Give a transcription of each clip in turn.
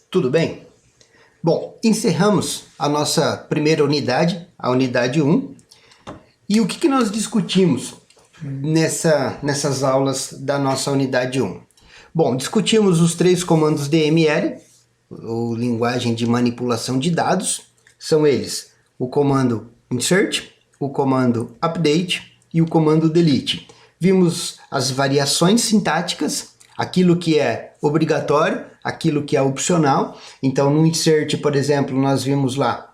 Tudo bem? Bom, encerramos a nossa primeira unidade, a unidade 1. E o que nós discutimos nessas aulas da nossa unidade 1? Bom, discutimos os 3 comandos DML, ou linguagem de manipulação de dados. São eles o comando insert, o comando update e o comando delete. Vimos as variações sintáticas, aquilo que é obrigatório, aquilo que é opcional. Então no insert, por exemplo, nós vimos lá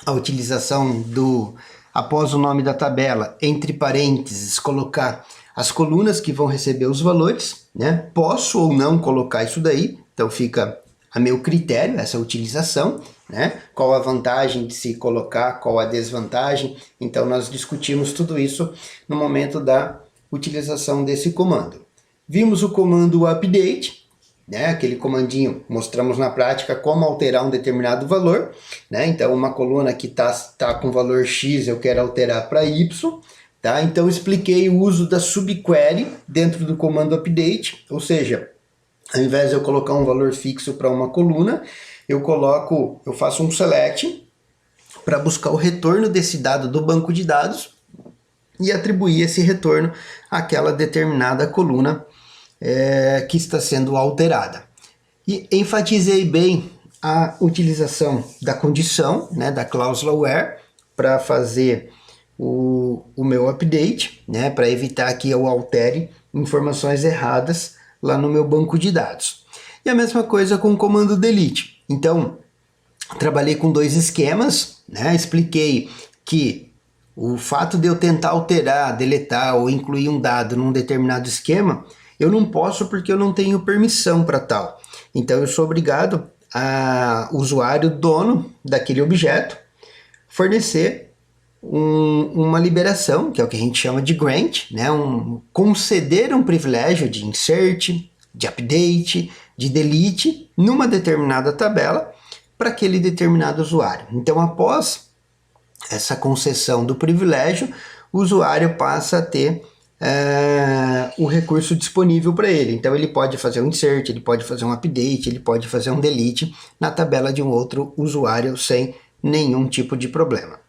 a utilização do, após o nome da tabela, entre parênteses, colocar as colunas que vão receber os valores, né? Posso ou não colocar isso daí, então fica a meu critério essa utilização, né? Qual a vantagem de se colocar, qual a desvantagem. Então nós discutimos tudo isso no momento da utilização desse comando. Vimos o comando update, né? Aquele comandinho, mostramos na prática como alterar um determinado valor, né? Então uma coluna que tá com valor X eu quero alterar para Y, tá? Então expliquei o uso da subquery dentro do comando update, ou seja, ao invés de eu colocar um valor fixo para uma coluna, eu faço um select para buscar o retorno desse dado do banco de dados e atribuir esse retorno àquela determinada coluna que está sendo alterada. E enfatizei bem a utilização da condição, né, da cláusula where, para fazer o meu update, né, para evitar que eu altere informações erradas lá no meu banco de dados. E a mesma coisa com o comando delete. Então, trabalhei com 2 esquemas, né, expliquei que o fato de eu tentar alterar, deletar ou incluir um dado num determinado esquema, eu não posso porque eu não tenho permissão para tal. Então eu sou obrigado a usuário dono daquele objeto fornecer uma liberação, que é o que a gente chama de grant, né? Conceder um privilégio de insert, de update, de delete numa determinada tabela para aquele determinado usuário. Então após essa concessão do privilégio, o usuário passa a ter o recurso disponível para ele. Então ele pode fazer um insert, ele pode fazer um update, ele pode fazer um delete na tabela de um outro usuário sem nenhum tipo de problema.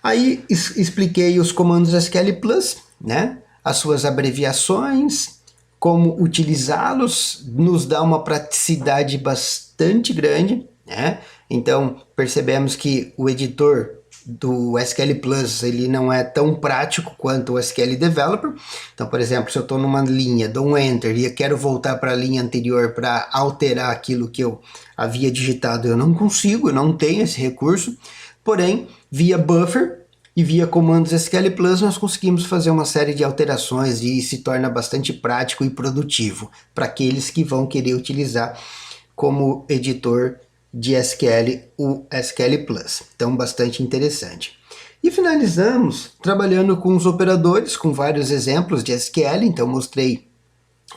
Aí expliquei os comandos SQL Plus, né? As suas abreviações, como utilizá-los, nos dá uma praticidade bastante grande, né? Então percebemos que o editor do SQL Plus ele não é tão prático quanto o SQL Developer. Então, por exemplo, se eu estou numa linha, dou um Enter e eu quero voltar para a linha anterior para alterar aquilo que eu havia digitado, eu não consigo, eu não tenho esse recurso. Porém, via Buffer e via comandos SQL Plus nós conseguimos fazer uma série de alterações e se torna bastante prático e produtivo para aqueles que vão querer utilizar como editor de SQL, o SQL Plus. Então, bastante interessante. E finalizamos trabalhando com os operadores, com vários exemplos de SQL. Então, mostrei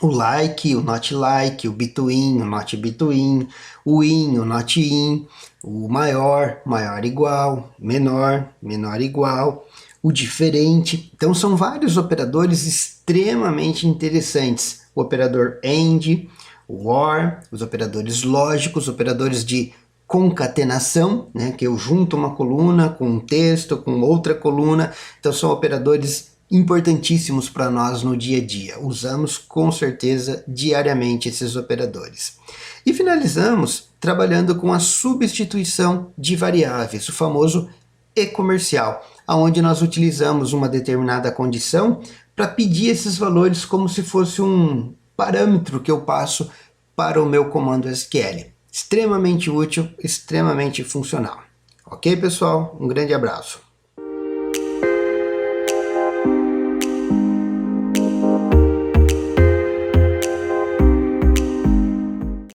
o like, o not like, o between, o not between, o in, o not in, o maior, maior igual, menor, menor igual, o diferente. Então, são vários operadores extremamente interessantes. O operador AND, o OR, os operadores lógicos, operadores de concatenação, né, que eu junto uma coluna com um texto, com outra coluna. Então são operadores importantíssimos para nós no dia a dia. Usamos com certeza diariamente esses operadores. E finalizamos trabalhando com a substituição de variáveis, o famoso e-comercial, onde nós utilizamos uma determinada condição para pedir esses valores como se fosse um parâmetro que eu passo para o meu comando SQL. Extremamente útil, extremamente funcional. Ok, pessoal? Um grande abraço.